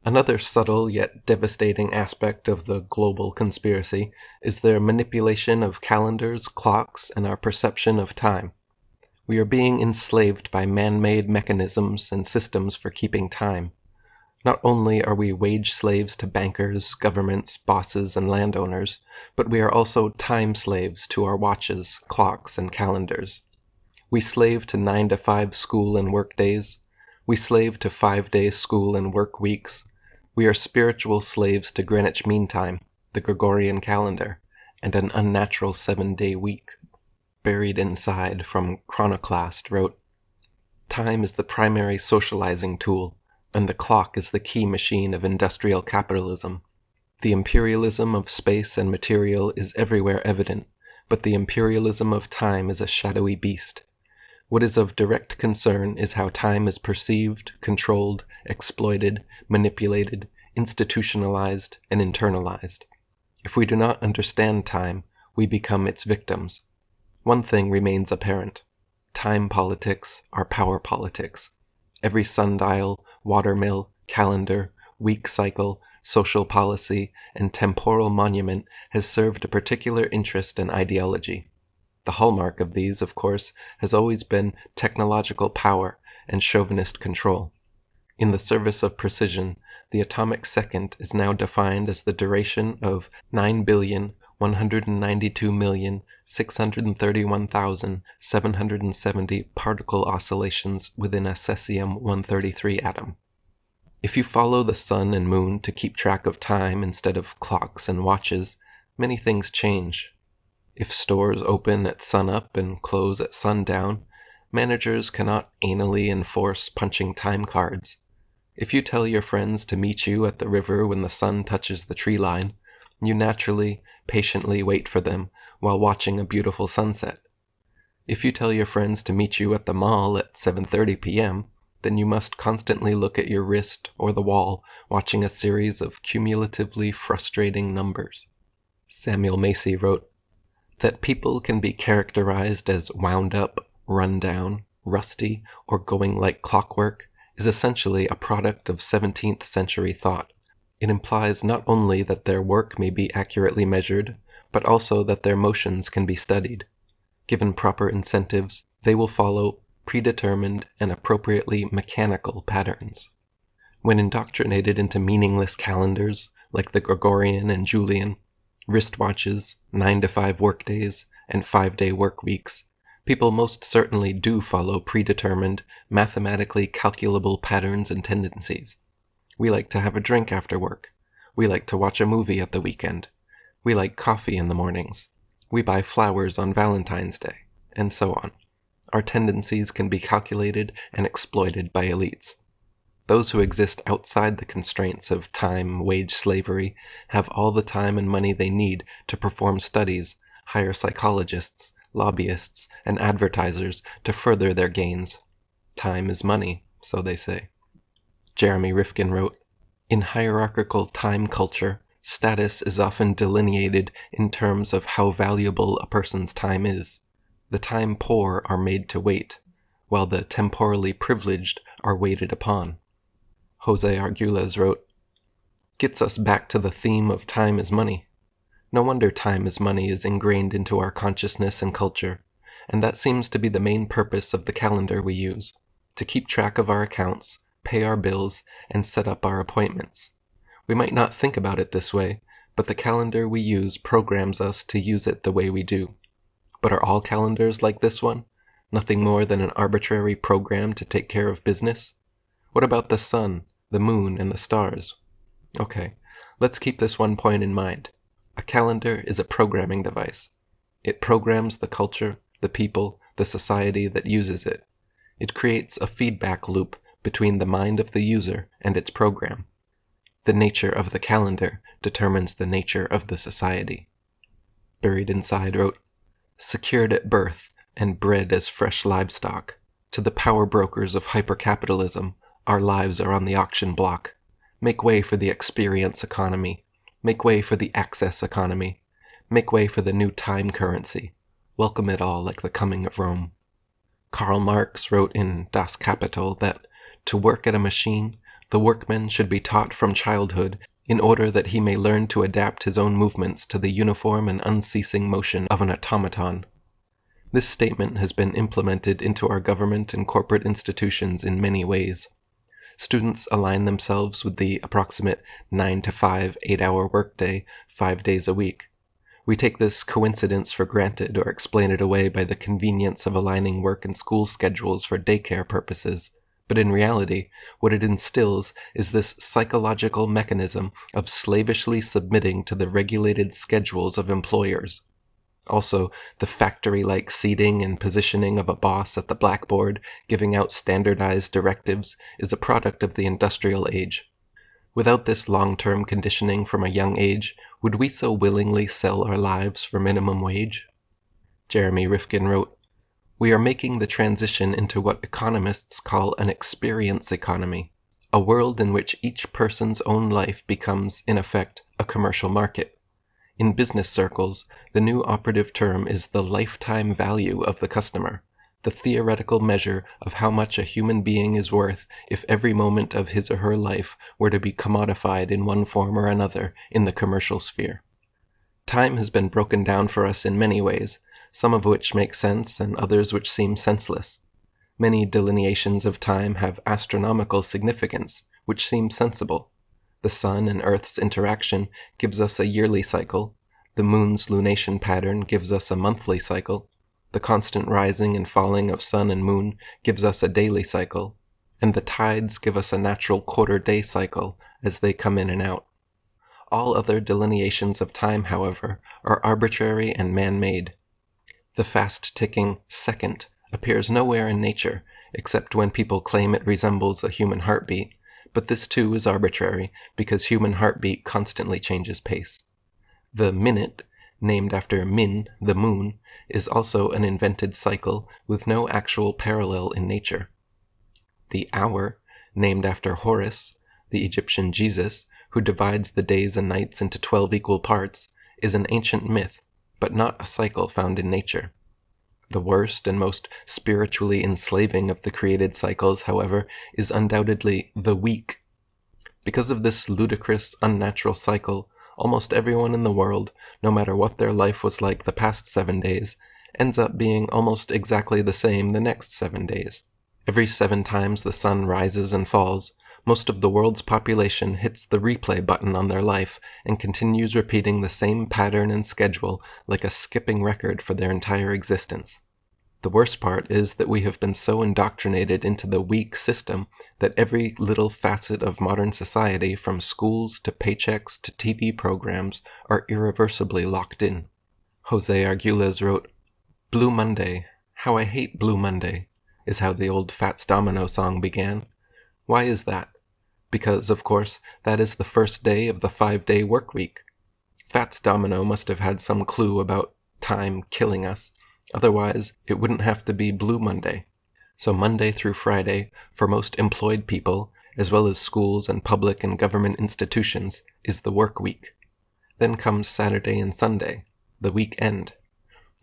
Another subtle yet devastating aspect of the global conspiracy is their manipulation of calendars, clocks, and our perception of time. We are being enslaved by man-made mechanisms and systems for keeping time. Not only are we wage slaves to bankers, governments, bosses, and landowners, but we are also time slaves to our watches, clocks, and calendars. We slave to 9-to-5 school and work days. We slave to 5-day school and work weeks. We are spiritual slaves to Greenwich Mean Time, the Gregorian calendar, and an unnatural 7-day week. Buried Inside from Chronoclast wrote, "Time is the primary socializing tool, and the clock is the key machine of industrial capitalism. The imperialism of space and material is everywhere evident, but the imperialism of time is a shadowy beast. What is of direct concern is how time is perceived, controlled, exploited, manipulated, institutionalized, and internalized. If we do not understand time, we become its victims. One thing remains apparent. Time politics are power politics. Every sundial, watermill, calendar, week cycle, social policy, and temporal monument has served a particular interest and ideology. The hallmark of these, of course, has always been technological power and chauvinist control. In the service of precision, the atomic second is now defined as the duration of 9,192,631,770 particle oscillations within a cesium-133 atom. If you follow the sun and moon to keep track of time instead of clocks and watches, many things change. If stores open at sunup and close at sundown, managers cannot anally enforce punching time cards. If you tell your friends to meet you at the river when the sun touches the tree line, you naturally, patiently wait for them while watching a beautiful sunset. If you tell your friends to meet you at the mall at 7:30 p.m., then you must constantly look at your wrist or the wall, watching a series of cumulatively frustrating numbers. Samuel Macy wrote, "That people can be characterized as wound up, run down, rusty, or going like clockwork is essentially a product of 17th century thought. It implies not only that their work may be accurately measured, but also that their motions can be studied. Given proper incentives, they will follow predetermined and appropriately mechanical patterns. When indoctrinated into meaningless calendars, like the Gregorian and Julian, wristwatches, 9-to-5 workdays, and 5-day work weeks, people most certainly do follow predetermined, mathematically calculable patterns and tendencies. We like to have a drink after work. We like to watch a movie at the weekend. We like coffee in the mornings. We buy flowers on Valentine's Day, and so on. Our tendencies can be calculated and exploited by elites. Those who exist outside the constraints of time, wage slavery, have all the time and money they need to perform studies, hire psychologists, lobbyists, and advertisers to further their gains. Time is money, so they say." Jeremy Rifkin wrote, "In hierarchical time culture, status is often delineated in terms of how valuable a person's time is. The time poor are made to wait, while the temporally privileged are waited upon." Jose Arguelles wrote, "Gets us back to the theme of time is money. No wonder time is money is ingrained into our consciousness and culture, and that seems to be the main purpose of the calendar we use, to keep track of our accounts, pay our bills, and set up our appointments. We might not think about it this way, but the calendar we use programs us to use it the way we do. But are all calendars like this one? Nothing more than an arbitrary program to take care of business? What about the sun, the moon, and the stars? Okay, let's keep this one point in mind. A calendar is a programming device. It programs the culture, the people, the society that uses it. It creates a feedback loop between the mind of the user and its program. The nature of the calendar determines the nature of the society." Buried Inside wrote, "Secured at birth and bred as fresh livestock, to the power brokers of hypercapitalism, our lives are on the auction block. Make way for the experience economy. Make way for the access economy. Make way for the new time currency. Welcome it all like the coming of Rome." Karl Marx wrote in Das Kapital that to work at a machine, The workman should be taught from childhood in order that he may learn to adapt his own movements to the uniform and unceasing motion of an automaton. This statement has been implemented into our government and corporate institutions in many ways. Students align themselves with the approximate 9 to 5, 8-hour workday 5 days a week. We take this coincidence for granted or explain it away by the convenience of aligning work and school schedules for daycare purposes. But in reality, what it instills is this psychological mechanism of slavishly submitting to the regulated schedules of employers. Also, the factory-like seating and positioning of a boss at the blackboard, giving out standardized directives, is a product of the industrial age. Without this long-term conditioning from a young age, would we so willingly sell our lives for minimum wage? Jeremy Rifkin wrote, "We are making the transition into what economists call an experience economy, a world in which each person's own life becomes, in effect, a commercial market. In business circles, the new operative term is the lifetime value of the customer, the theoretical measure of how much a human being is worth if every moment of his or her life were to be commodified in one form or another in the commercial sphere. Time has been broken down for us in many ways, some of which make sense and others which seem senseless. Many delineations of time have astronomical significance, which seem sensible. The sun and Earth's interaction gives us a yearly cycle, the moon's lunation pattern gives us a monthly cycle, the constant rising and falling of sun and moon gives us a daily cycle, and the tides give us a natural quarter-day cycle as they come in and out. All other delineations of time, however, are arbitrary and man-made. The fast-ticking second appears nowhere in nature, except when people claim it resembles a human heartbeat, but this too is arbitrary, because human heartbeat constantly changes pace. The minute, named after Min, the moon, is also an invented cycle with no actual parallel in nature. The hour, named after Horus, the Egyptian Jesus, who divides the days and nights into 12 equal parts, is an ancient myth, but not a cycle found in nature. The worst and most spiritually enslaving of the created cycles, however, is undoubtedly the week. Because of this ludicrous, unnatural cycle, almost everyone in the world, no matter what their life was like the past 7 days, ends up being almost exactly the same the next 7 days. Every 7 times the sun rises and falls, most of the world's population hits the replay button on their life and continues repeating the same pattern and schedule like a skipping record for their entire existence. The worst part is that we have been so indoctrinated into the weak system that every little facet of modern society, from schools to paychecks to TV programs, are irreversibly locked in. Jose Arguelles wrote, "Blue Monday, how I hate Blue Monday," is how the old Fats Domino song began. Why is that? Because, of course, that is the first day of the 5-day work week. Fats Domino must have had some clue about time killing us, otherwise it wouldn't have to be Blue Monday. So Monday through Friday, for most employed people, as well as schools and public and government institutions, is the work week. Then comes Saturday and Sunday, the weekend.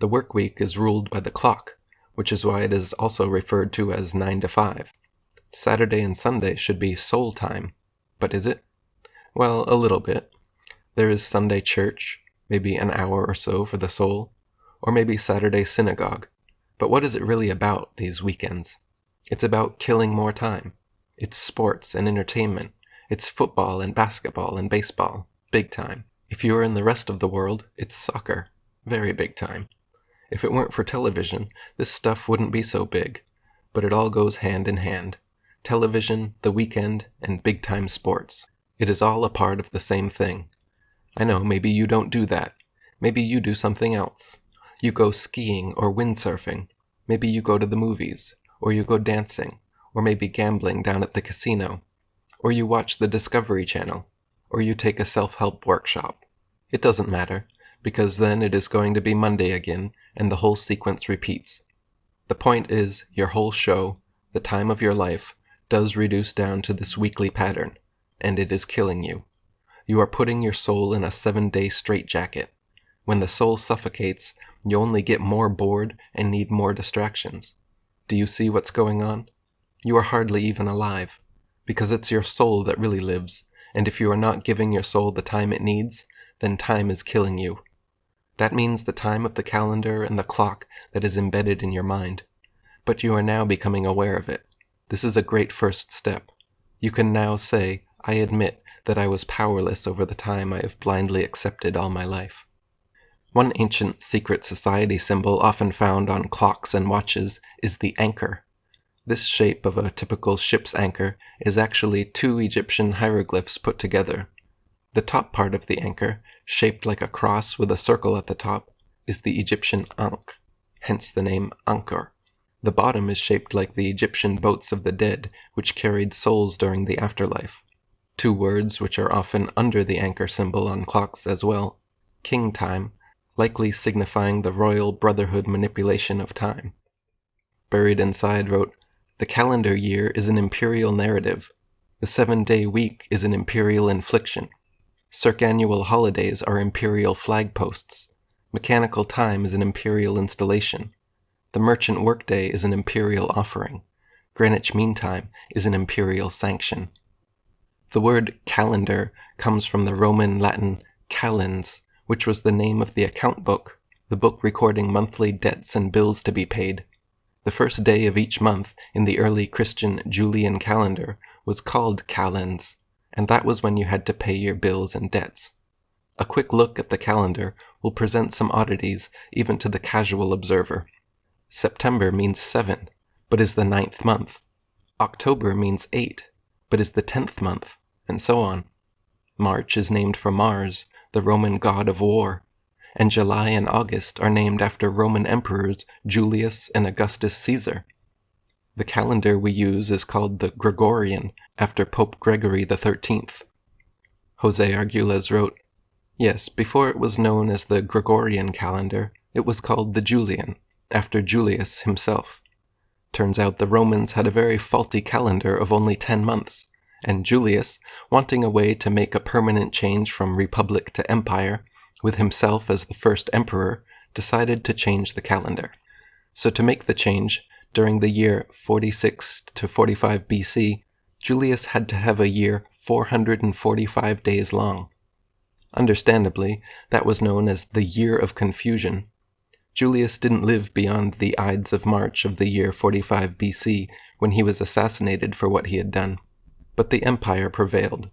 The work week is ruled by the clock, which is why it is also referred to as 9 to 5. Saturday and Sunday should be soul time, but is it? Well, a little bit. There is Sunday church, maybe an hour or so for the soul, or maybe Saturday synagogue. But what is it really about, these weekends? It's about killing more time. It's sports and entertainment. It's football and basketball and baseball, big time. If you are in the rest of the world, it's soccer, very big time. If it weren't for television, this stuff wouldn't be so big, but it all goes hand in hand. Television, the weekend, and big-time sports. It is all a part of the same thing. I know, maybe you don't do that. Maybe you do something else. You go skiing or windsurfing. Maybe you go to the movies, or you go dancing, or maybe gambling down at the casino. Or you watch the Discovery Channel, or you take a self-help workshop. It doesn't matter, because then it is going to be Monday again, and the whole sequence repeats. The point is, your whole show, the time of your life, does reduce down to this weekly pattern, and it is killing you. You are putting your soul in a 7-day straitjacket. When the soul suffocates, you only get more bored and need more distractions. Do you see what's going on? You are hardly even alive. because it's your soul that really lives, and if you are not giving your soul the time it needs, then time is killing you. That means the time of the calendar and the clock that is embedded in your mind. But you are now becoming aware of it. This is a great first step. You can now say, I admit that I was powerless over the time I have blindly accepted all my life. One ancient secret society symbol often found on clocks and watches is the anchor. This shape of a typical ship's anchor is actually two Egyptian hieroglyphs put together. The top part of the anchor, shaped like a cross with a circle at the top, is the Egyptian ankh, hence the name Anchor. The bottom is shaped like the Egyptian boats of the dead, which carried souls during the afterlife. Two words which are often under the anchor symbol on clocks as well, king time, likely signifying the royal brotherhood manipulation of time. Buried inside wrote, the calendar year is an imperial narrative. The 7-day week is an imperial infliction. Circannual holidays are imperial flagposts. Mechanical time is an imperial installation. The merchant workday is an imperial offering. Greenwich Mean Time is an imperial sanction. The word calendar comes from the Roman Latin calens, which was the name of the account book, the book recording monthly debts and bills to be paid. The first day of each month in the early Christian Julian calendar was called calends, and that was when you had to pay your bills and debts. A quick look at the calendar will present some oddities even to the casual observer. September means 7, but is the 9th month. October means 8, but is the 10th month, and so on. March is named for Mars, the Roman god of war, and July and August are named after Roman emperors Julius and Augustus Caesar. The calendar we use is called the Gregorian, after Pope Gregory XIII. Jose Arguelles wrote, yes, before it was known as the Gregorian calendar, it was called the Julian, after Julius himself. Turns out the Romans had a very faulty calendar of only 10 months, and Julius, wanting a way to make a permanent change from republic to empire, with himself as the first emperor, decided to change the calendar. So to make the change, during the year 46 to 45 BC, Julius had to have a year 445 days long. Understandably, that was known as the Year of Confusion. Julius didn't live beyond the Ides of March of the year 45 BC, when he was assassinated for what he had done. But the empire prevailed.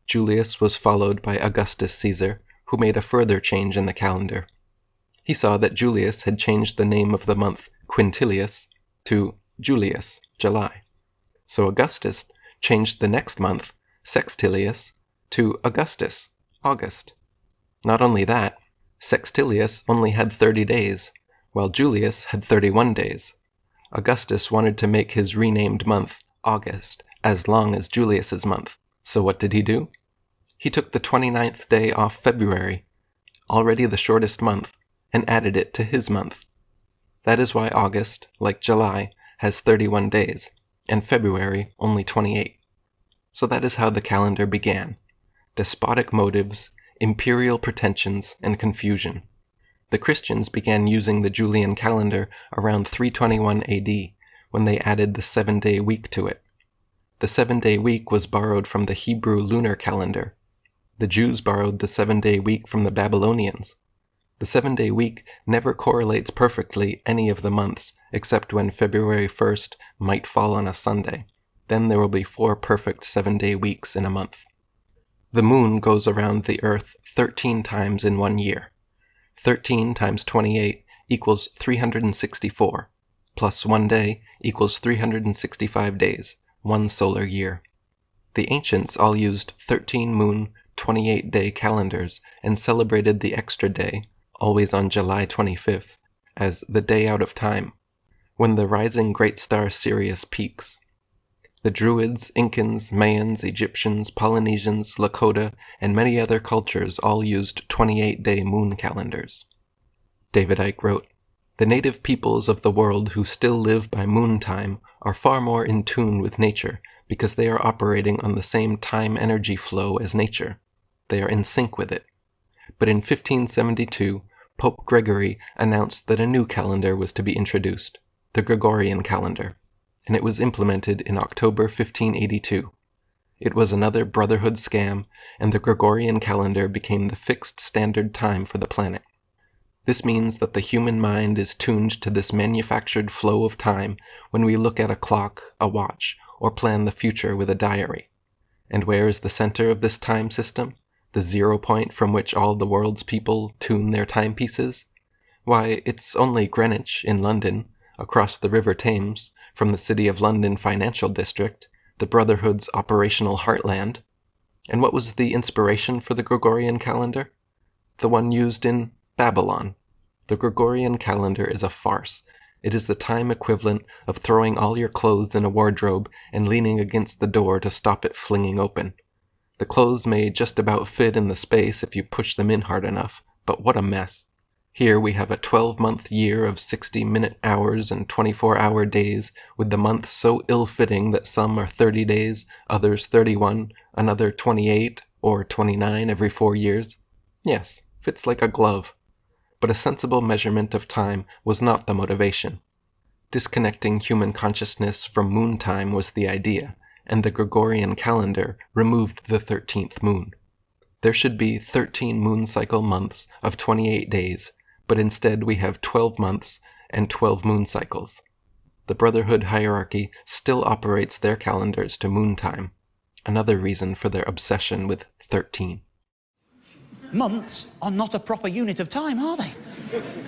Julius was followed by Augustus Caesar, who made a further change in the calendar. He saw that Julius had changed the name of the month Quintilius to Julius, July. So Augustus changed the next month, Sextilius, to Augustus, August. Not only that, Sextilius only had 30 days, while Julius had 31 days. Augustus wanted to make his renamed month, August, as long as Julius's month. So what did he do? He took the 29th day off February, already the shortest month, and added it to his month. That is why August, like July, has 31 days, and February only 28. So that is how the calendar began. Despotic motives, imperial pretensions, and confusion. The Christians began using the Julian calendar around 321 AD, when they added the 7-day week to it. The 7-day week was borrowed from the Hebrew lunar calendar. The Jews borrowed the 7-day week from the Babylonians. The 7-day week never correlates perfectly any of the months, except when February 1st might fall on a Sunday. Then there will be 4 perfect 7-day weeks in a month. The moon goes around the earth 13 times in 1 year. 13 times 28 equals 364, plus 1 day equals 365 days, 1 solar year. The ancients all used 13 moon, 28-day calendars and celebrated the extra day, always on July 25th, as the day out of time, when the rising great star Sirius peaks. The Druids, Incans, Mayans, Egyptians, Polynesians, Lakota, and many other cultures all used 28-day moon calendars. David Icke wrote, "The native peoples of the world who still live by moon time are far more in tune with nature because they are operating on the same time-energy flow as nature. They are in sync with it. But in 1572, Pope Gregory announced that a new calendar was to be introduced, the Gregorian calendar, and it was implemented in October 1582. It was another Brotherhood scam, and the Gregorian calendar became the fixed standard time for the planet. This means that the human mind is tuned to this manufactured flow of time when we look at a clock, a watch, or plan the future with a diary. And where is the center of this time system? The 0 point from which all the world's people tune their timepieces? Why, it's only Greenwich in London, across the River Thames, from the City of London financial district, the Brotherhood's operational heartland. And what was the inspiration for the Gregorian calendar? The one used in Babylon. The Gregorian calendar is a farce. It is the time equivalent of throwing all your clothes in a wardrobe and leaning against the door to stop it flinging open. The clothes may just about fit in the space if you push them in hard enough, but what a mess. Here we have a 12-month year of 60-minute hours and 24-hour days, with the months so ill-fitting that some are 30 days, others 31, another 28 or 29 every 4 years. Yes, fits like a glove. But a sensible measurement of time was not the motivation. Disconnecting human consciousness from moon time was the idea, and the Gregorian calendar removed the 13th moon. There should be 13 moon cycle months of 28 days, but instead we have 12 months and 12 moon cycles. The Brotherhood hierarchy still operates their calendars to moon time, another reason for their obsession with 13. Months are not a proper unit of time, are they?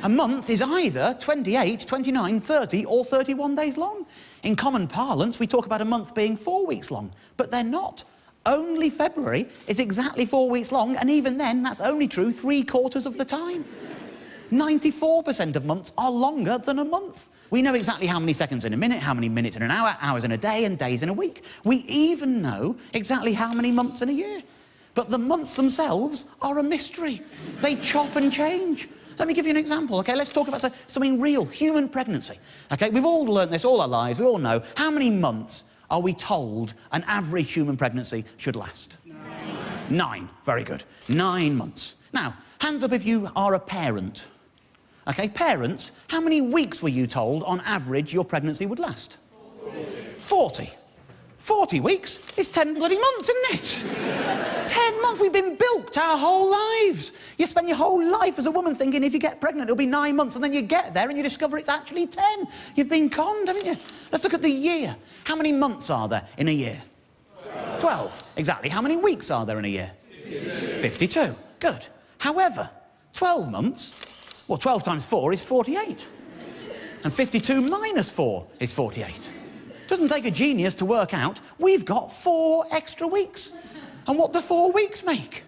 A month is either 28, 29, 30 or 31 days long. In common parlance, we talk about a month being 4 weeks long, but they're not. Only February is exactly 4 weeks long, and even then, that's only true 3/4 of the time. 94% of months are longer than a month. We know exactly how many seconds in a minute, how many minutes in an hour, hours in a day, and days in a week. We even know exactly how many months in a year. But the months themselves are a mystery. They chop and change. Let me give you an example, okay? Let's talk about something real, human pregnancy. Okay, we've all learned this all our lives. We all know. How many months are we told an average human pregnancy should last? 9. Very good. 9 months. Now, hands up if you are a parent. Okay, parents, how many weeks were you told on average your pregnancy would last? 40. 40 weeks is 10 bloody months, isn't it? 10 months, we've been bilked our whole lives. You spend your whole life as a woman thinking if you get pregnant it'll be 9 months, and then you get there and you discover it's actually 10. You've been conned, haven't you? Let's look at the year. How many months are there in a year? 12. Exactly. How many weeks are there in a year? 52. Good. However, 12 months, well, 12 times 4 is 48. And 52 minus 4 is 48. Doesn't take a genius to work out we've got 4 extra weeks. And what do 4 weeks make?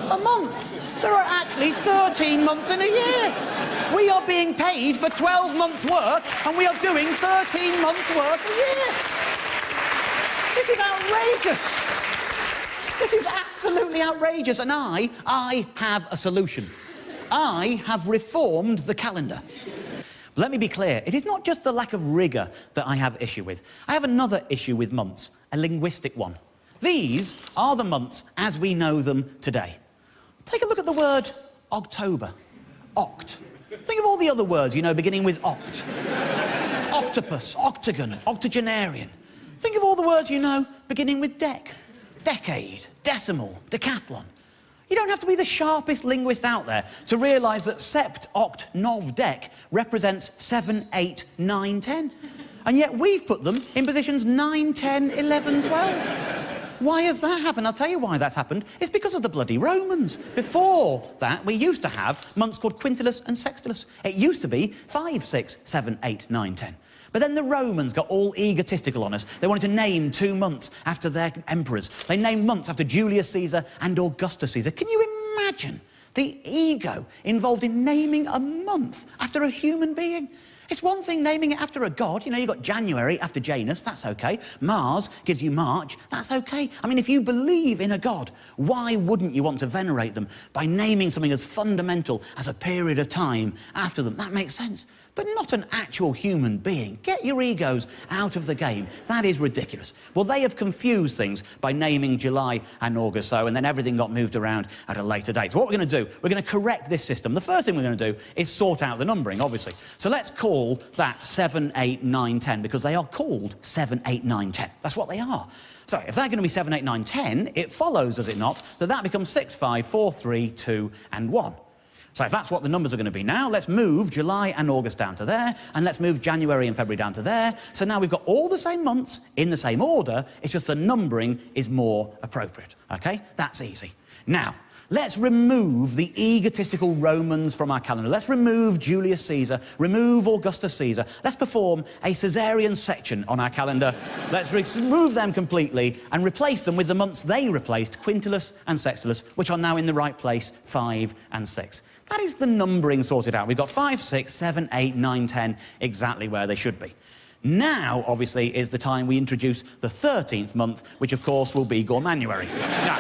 A month. There are actually 13 months in a year. We are being paid for 12 months' work, and we are doing 13 months' work a year. This is outrageous. This is absolutely outrageous, and I have a solution. I have reformed the calendar. Let me be clear, it is not just the lack of rigour that I have issue with. I have another issue with months, a linguistic one. These are the months as we know them today. Take a look at the word October. Oct. Think of all the other words you know beginning with oct. Octopus, octagon, octogenarian. Think of all the words you know beginning with dec. Decade, decimal, decathlon. You don't have to be the sharpest linguist out there to realise that sept, oct, nov, dec represents 7, 8, 9, 10. And yet we've put them in positions 9, 10, 11, 12. Why has that happened? I'll tell you why that's happened. It's because of the bloody Romans. Before that, we used to have months called quintilis and sextilis. It used to be 5, 6, 7, 8, 9, 10. But then the Romans got all egotistical on us. They wanted to name 2 months after their emperors. They named months after Julius Caesar and Augustus Caesar. Can you imagine the ego involved in naming a month after a human being? It's one thing naming it after a god. You know, you've got January after Janus, that's okay. Mars gives you March, that's okay. I mean, if you believe in a god, why wouldn't you want to venerate them by naming something as fundamental as a period of time after them? That makes sense. but not an actual human being. Get your egos out of the game. That is ridiculous. Well, they have confused things by naming July and August so, and then everything got moved around at a later date. So what we're going to do, we're going to correct this system. The first thing we're going to do is sort out the numbering, obviously. So let's call that 7, 8, 9, 10, because they are called 7, 8, 9, 10. That's what they are. So if they're going to be 7, 8, 9, 10, it follows, does it not, that that becomes 6, 5, 4, 3, 2, and 1. So if that's what the numbers are going to be now, let's move July and August down to there, and let's move January and February down to there. So now we've got all the same months in the same order, it's just the numbering is more appropriate, okay? That's easy. Now, let's remove the egotistical Romans from our calendar. Let's remove Julius Caesar, remove Augustus Caesar. Let's perform a Caesarean section on our calendar. Let's remove them completely and replace them with the months they replaced, Quintillus and Sextillus, which are now in the right place, 5 and 6. That is the numbering sorted out. We've got 5, 6, 7, 8, 9, 10, exactly where they should be. Now, obviously, is the time we introduce the 13th month, which, of course, will be Gormanuary. Now,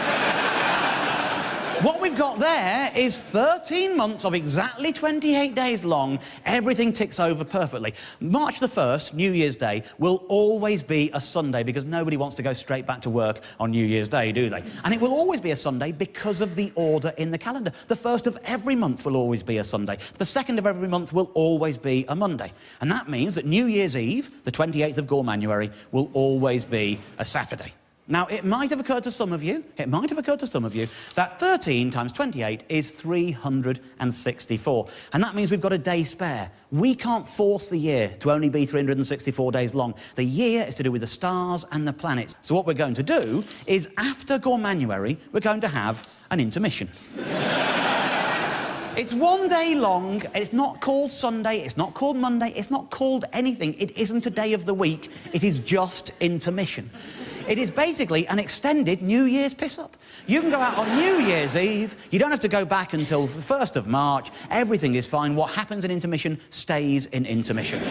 what we've got there is 13 months of exactly 28 days long. Everything ticks over perfectly. March the 1st, New Year's Day, will always be a Sunday because nobody wants to go straight back to work on New Year's Day, do they? And it will always be a Sunday because of the order in the calendar. The 1st of every month will always be a Sunday. The 2nd of every month will always be a Monday. And that means that New Year's Eve, the 28th of Gormanuary, will always be a Saturday. Now, it might have occurred to some of you, that 13 times 28 is 364. And that means we've got a day spare. We can't force the year to only be 364 days long. The year is to do with the stars and the planets. So what we're going to do is, after Gormanuary, we're going to have an intermission. It's 1 day long, and it's not called Sunday, it's not called Monday, it's not called anything. It isn't a day of the week, it is just intermission. It is basically an extended New Year's piss-up. You can go out on New Year's Eve, you don't have to go back until the 1st of March, everything is fine. What happens in intermission stays in intermission.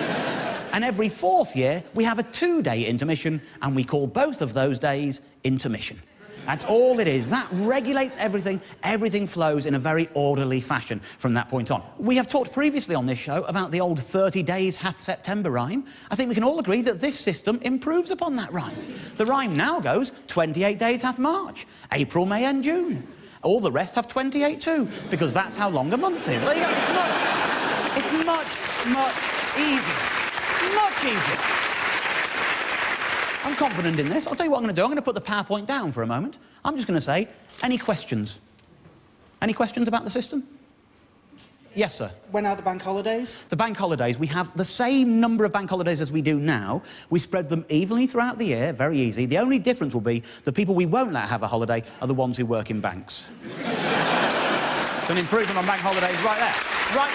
And every 4th year, we have a 2-day intermission, and we call both of those days intermission. That's all it is. That regulates everything. Everything flows in a very orderly fashion from that point on. We have talked previously on this show about the old 30 days hath September rhyme. I think we can all agree that this system improves upon that rhyme. The rhyme now goes 28 days hath March, April, May and June. All the rest have 28 too, because that's how long a month is. There you go. It's much easier. Much easier. I'm confident in this. I'll tell you what I'm going to do. I'm going to put the PowerPoint down for a moment. I'm just going to say, any questions? Any questions about the system? Yes, sir. When are the bank holidays? The bank holidays, we have the same number of bank holidays as we do now. We spread them evenly throughout the year, very easy. The only difference will be the people we won't let have a holiday are the ones who work in banks. It's an improvement on bank holidays right there. Right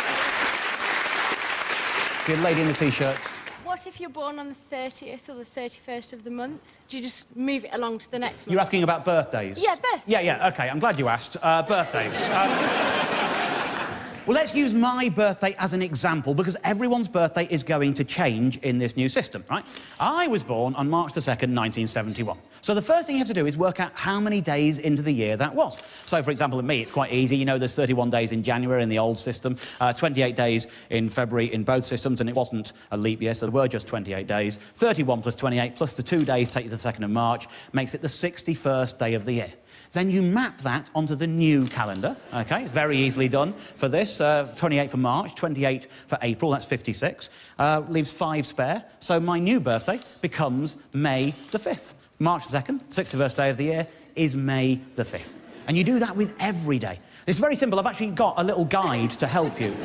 there. Your lady in the T-shirt. What if you're born on the 30th or the 31st of the month? Do you just move it along to the next month? You're asking about birthdays? Yeah, birthdays. Yeah, OK, I'm glad you asked. Birthdays. Well, let's use my birthday as an example, because everyone's birthday is going to change in this new system, right? I was born on March the 2nd, 1971. So the first thing you have to do is work out how many days into the year that was. So, for example, in me, it's quite easy. You know, there's 31 days in January in the old system, 28 days in February in both systems, and it wasn't a leap year, so there were just 28 days. 31 plus 28 plus the 2 days take you to the 2nd of March, makes it the 61st day of the year. Then you map that onto the new calendar, OK? Very easily done for this. 28 for March, 28 for April, that's 56. Leaves 5 spare. So my new birthday becomes May the 5th. March the 2nd, 61st day of the year, is May the 5th. And you do that with every day. It's very simple. I've actually got a little guide to help you.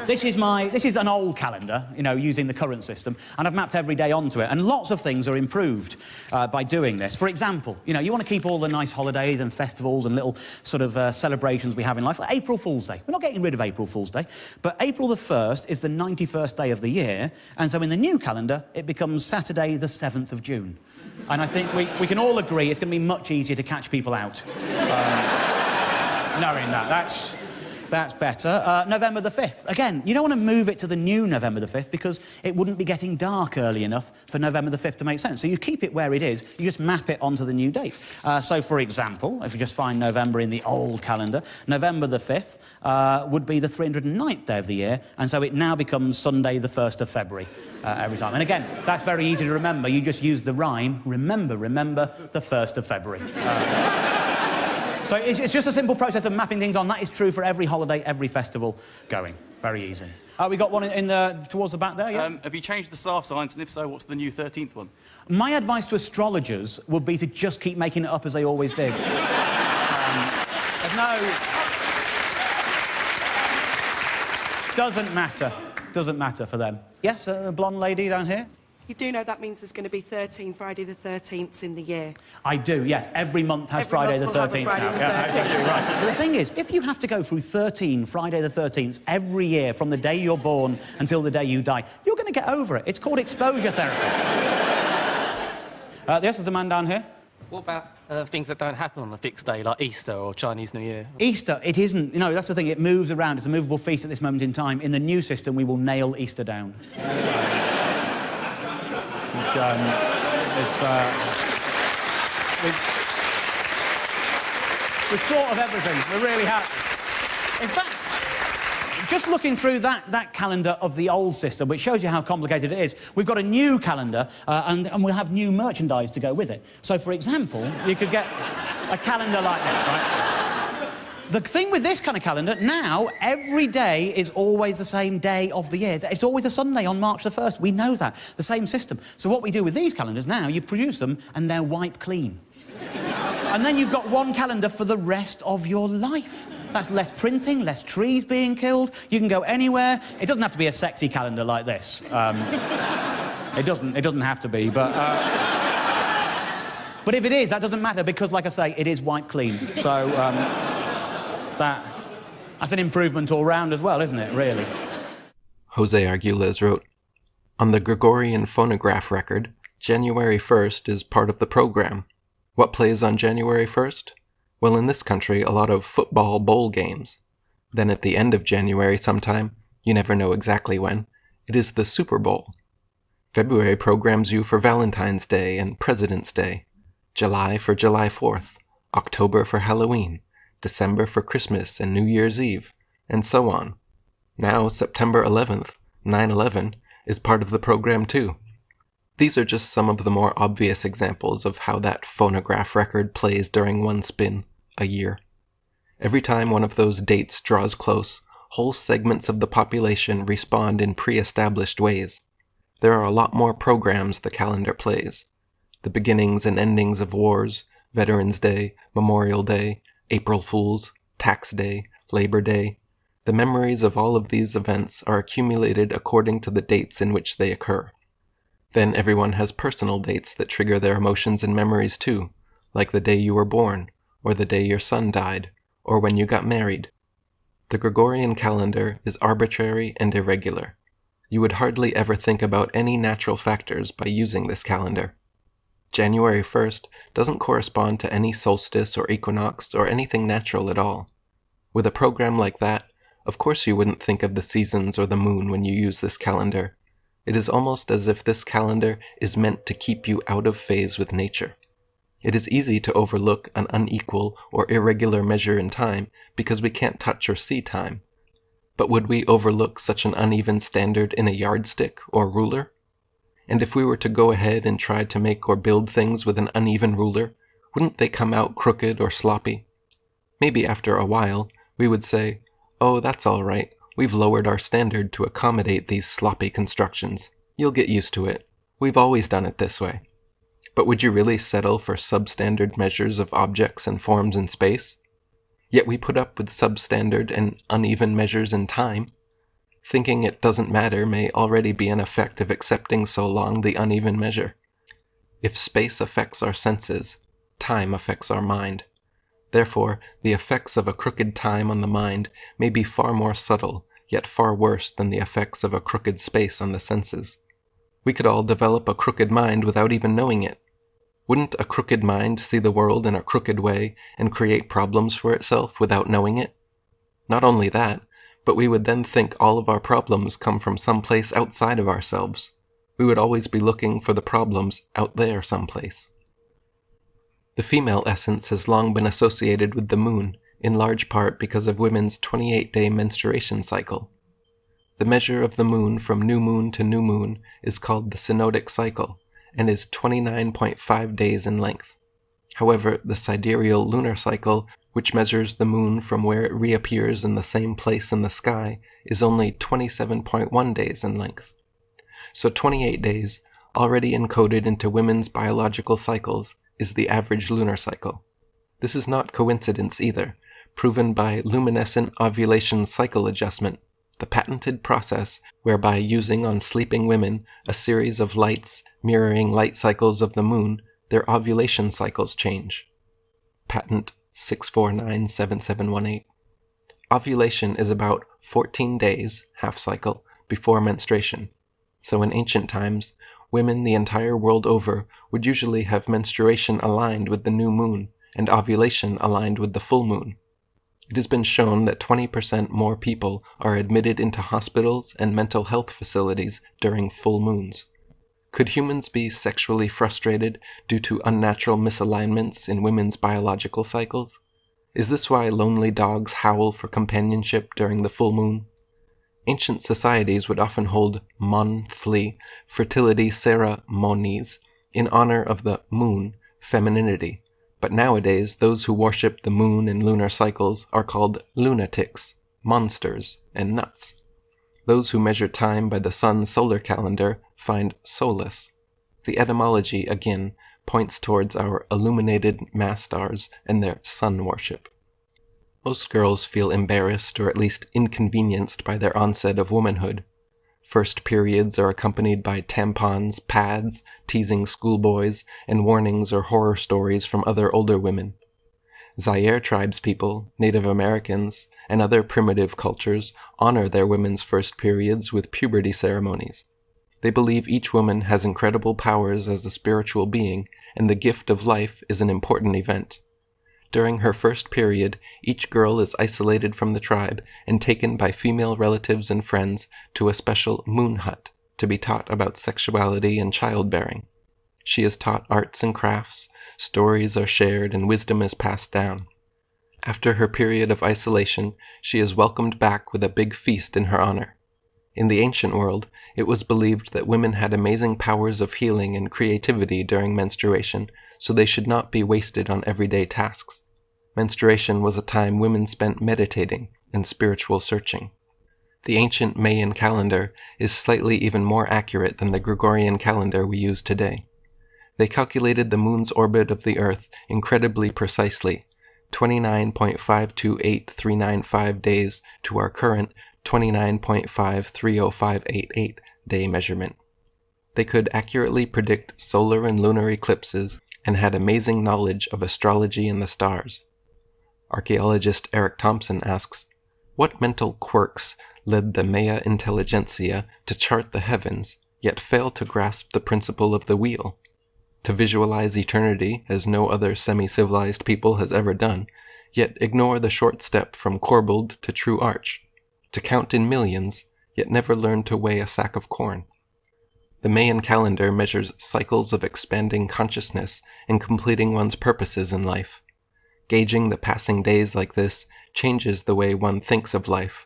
This is an old calendar, you know, using the current system, and I've mapped every day onto it, and lots of things are improved by doing this. For example, you know, you want to keep all the nice holidays and festivals and little sort of celebrations we have in life, like April Fool's Day. We're not getting rid of April Fool's Day, but April the 1st is the 91st day of the year, and so in the new calendar, it becomes Saturday the 7th of June. And I think we can all agree it's going to be much easier to catch people out knowing that. That's better. November the 5th. Again, you don't want to move it to the new November the 5th because it wouldn't be getting dark early enough for November the 5th to make sense. So you keep it where it is, you just map it onto the new date. So, for example, if you just find November in the old calendar, November the 5th would be the 309th day of the year, and so it now becomes Sunday the 1st of February every time. And again, that's very easy to remember. You just use the rhyme, remember the 1st of February. So it's just a simple process of mapping things on. That is true for every holiday, every festival going. Very easy. We got one towards the back there, yeah? Have you changed the star signs, and if so, what's the new 13th one? My advice to astrologers would be to just keep making it up as they always did. There's no... Doesn't matter for them. Yes, a blonde lady down here? You do know that means there's going to be 13 Friday the 13th in the year. I do, yes. Every month has Friday the 13th now. Yeah, absolutely right. But the thing is, if you have to go through 13 Friday the 13th every year from the day you're born until the day you die, you're going to get over it. It's called exposure therapy. Yes, there's a man down here. What about things that don't happen on a fixed day, like Easter or Chinese New Year? Easter, it isn't. You know, that's the thing. It moves around. It's a movable feast at this moment in time. In the new system, we will nail Easter down. We've thought of everything. We really have. In fact, just looking through that calendar of the old system, which shows you how complicated it is, we've got a new calendar, and we'll have new merchandise to go with it. So, for example, you could get a calendar like this, right? The thing with this kind of calendar, now, every day is always the same day of the year. It's always a Sunday on March the 1st. We know that. The same system. So what we do with these calendars now, you produce them and they're wipe clean. And then you've got one calendar for the rest of your life. That's less printing, less trees being killed. You can go anywhere. It doesn't have to be a sexy calendar like this. It doesn't have to be, but if it is, that doesn't matter because, like I say, it is wipe clean. So, that's an improvement all round as well, isn't it, really? Jose Arguelles wrote, "On the Gregorian phonograph record, January 1st is part of the program. What plays on January 1st? Well, in this country, a lot of football bowl games. Then at the end of January sometime, you never know exactly when, it is the Super Bowl. February programs you for Valentine's Day and President's Day, July for July 4th, October for Halloween, December for Christmas and New Year's Eve, and so on. Now, September 11th, 9/11, is part of the program too. These are just some of the more obvious examples of how that phonograph record plays during one spin, a year. Every time one of those dates draws close, whole segments of the population respond in pre-established ways. There are a lot more programs the calendar plays. The beginnings and endings of wars, Veterans Day, Memorial Day, April Fools, Tax Day, Labor Day. The memories of all of these events are accumulated according to the dates in which they occur. Then everyone has personal dates that trigger their emotions and memories too, like the day you were born, or the day your son died, or when you got married. The Gregorian calendar is arbitrary and irregular. You would hardly ever think about any natural factors by using this calendar. January 1st doesn't correspond to any solstice or equinox or anything natural at all. With a program like that, of course you wouldn't think of the seasons or the moon when you use this calendar. It is almost as if this calendar is meant to keep you out of phase with nature. It is easy to overlook an unequal or irregular measure in time because we can't touch or see time. But would we overlook such an uneven standard in a yardstick or ruler? And if we were to go ahead and try to make or build things with an uneven ruler, wouldn't they come out crooked or sloppy? Maybe after a while, we would say, "Oh, that's all right. We've lowered our standard to accommodate these sloppy constructions. You'll get used to it. We've always done it this way." But would you really settle for substandard measures of objects and forms in space? Yet we put up with substandard and uneven measures in time. Thinking it doesn't matter may already be an effect of accepting so long the uneven measure. If space affects our senses, time affects our mind. Therefore, the effects of a crooked time on the mind may be far more subtle, yet far worse than the effects of a crooked space on the senses. We could all develop a crooked mind without even knowing it. Wouldn't a crooked mind see the world in a crooked way and create problems for itself without knowing it? Not only that, but we would then think all of our problems come from someplace outside of ourselves. We would always be looking for the problems out there someplace. The female essence has long been associated with the moon, in large part because of women's 28-day menstruation cycle. The measure of the moon from new moon to new moon is called the synodic cycle, and is 29.5 days in length. However, the sidereal lunar cycle, which measures the moon from where it reappears in the same place in the sky, is only 27.1 days in length. So 28 days, already encoded into women's biological cycles, is the average lunar cycle. This is not coincidence either, proven by luminescent ovulation cycle adjustment, the patented process whereby using on sleeping women a series of lights mirroring light cycles of the moon, their ovulation cycles change. Patent 6497718. Ovulation is about 14 days, half cycle, before menstruation. So in ancient times, women the entire world over would usually have menstruation aligned with the new moon and ovulation aligned with the full moon. It has been shown that 20% more people are admitted into hospitals and mental health facilities during full moons. Could humans be sexually frustrated due to unnatural misalignments in women's biological cycles? Is this why lonely dogs howl for companionship during the full moon? Ancient societies would often hold monthly fertility ceremonies in honor of the moon, femininity, but nowadays those who worship the moon and lunar cycles are called lunatics, monsters, and nuts. Those who measure time by the sun's solar calendar find solace. The etymology, again, points towards our illuminated mass stars and their sun worship. Most girls feel embarrassed or at least inconvenienced by their onset of womanhood. First periods are accompanied by tampons, pads, teasing schoolboys, and warnings or horror stories from other older women. Zaire tribespeople, Native Americans, and other primitive cultures honor their women's first periods with puberty ceremonies. They believe each woman has incredible powers as a spiritual being, and the gift of life is an important event. During her first period, each girl is isolated from the tribe and taken by female relatives and friends to a special moon hut to be taught about sexuality and childbearing. She is taught arts and crafts, stories are shared, and wisdom is passed down. After her period of isolation, she is welcomed back with a big feast in her honor. In the ancient world, it was believed that women had amazing powers of healing and creativity during menstruation, so they should not be wasted on everyday tasks. Menstruation was a time women spent meditating and spiritual searching. The ancient Mayan calendar is slightly even more accurate than the Gregorian calendar we use today. They calculated the moon's orbit of the Earth incredibly precisely, 29.528395 days to our current 29.530588 day measurement. They could accurately predict solar and lunar eclipses and had amazing knowledge of astrology and the stars. Archaeologist Eric Thompson asks, what mental quirks led the Maya intelligentsia to chart the heavens, yet fail to grasp the principle of the wheel? To visualize eternity as no other semi-civilized people has ever done, yet ignore the short step from corbelled to true arch. To count in millions, yet never learn to weigh a sack of corn. The Mayan calendar measures cycles of expanding consciousness and completing one's purposes in life. Gauging the passing days like this changes the way one thinks of life.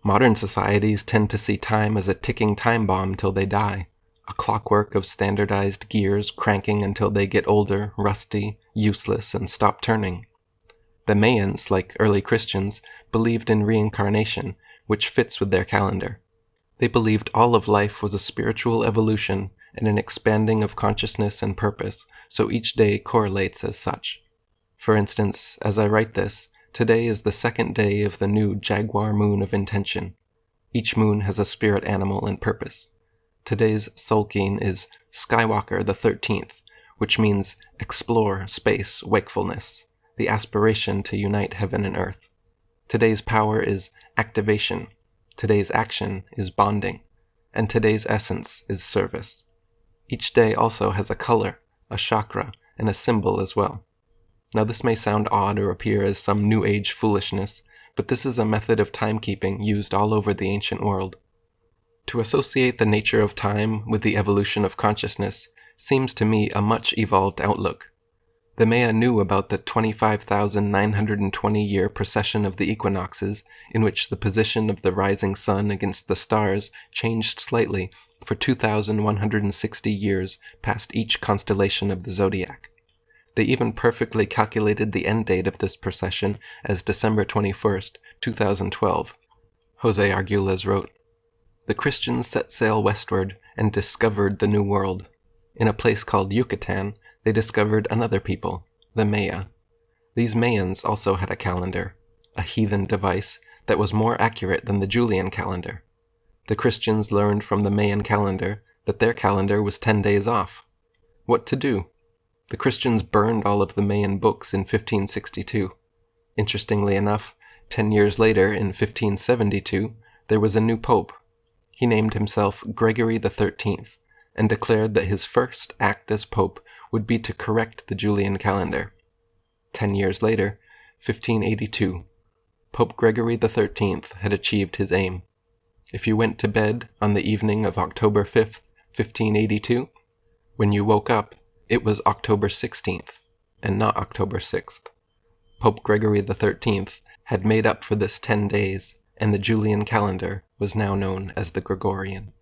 Modern societies tend to see time as a ticking time bomb till they die, a clockwork of standardized gears cranking until they get older, rusty, useless, and stop turning. The Mayans, like early Christians, believed in reincarnation, which fits with their calendar. They believed all of life was a spiritual evolution and an expanding of consciousness and purpose, so each day correlates as such. For instance, as I write this, today is the second day of the new Jaguar moon of intention. Each moon has a spirit animal and purpose. Today's Solkine is Skywalker the 13th, which means explore, space, wakefulness, the aspiration to unite heaven and earth. Today's power is activation. Today's action is bonding. And today's essence is service. Each day also has a color, a chakra, and a symbol as well. Now this may sound odd or appear as some New Age foolishness, but this is a method of timekeeping used all over the ancient world. To associate the nature of time with the evolution of consciousness seems to me a much evolved outlook. The Maya knew about the 25,920-year precession of the equinoxes, in which the position of the rising sun against the stars changed slightly for 2,160 years past each constellation of the zodiac. They even perfectly calculated the end date of this precession as December 21st, 2012. Jose Arguelles wrote, "The Christians set sail westward and discovered the New World. In a place called Yucatan, they discovered another people, the Maya. These Mayans also had a calendar, a heathen device that was more accurate than the Julian calendar. The Christians learned from the Mayan calendar that their calendar was 10 days off. What to do? The Christians burned all of the Mayan books in 1562. Interestingly enough, 10 years later, in 1572, there was a new pope. He named himself Gregory XIII and declared that his first act as pope would be to correct the Julian calendar. 10 years later, 1582, Pope Gregory XIII had achieved his aim. If you went to bed on the evening of October 5th, 1582, when you woke up, it was October 16th, and not October 6th. Pope Gregory XIII had made up for this 10 days, and the Julian calendar was now known as the Gregorian."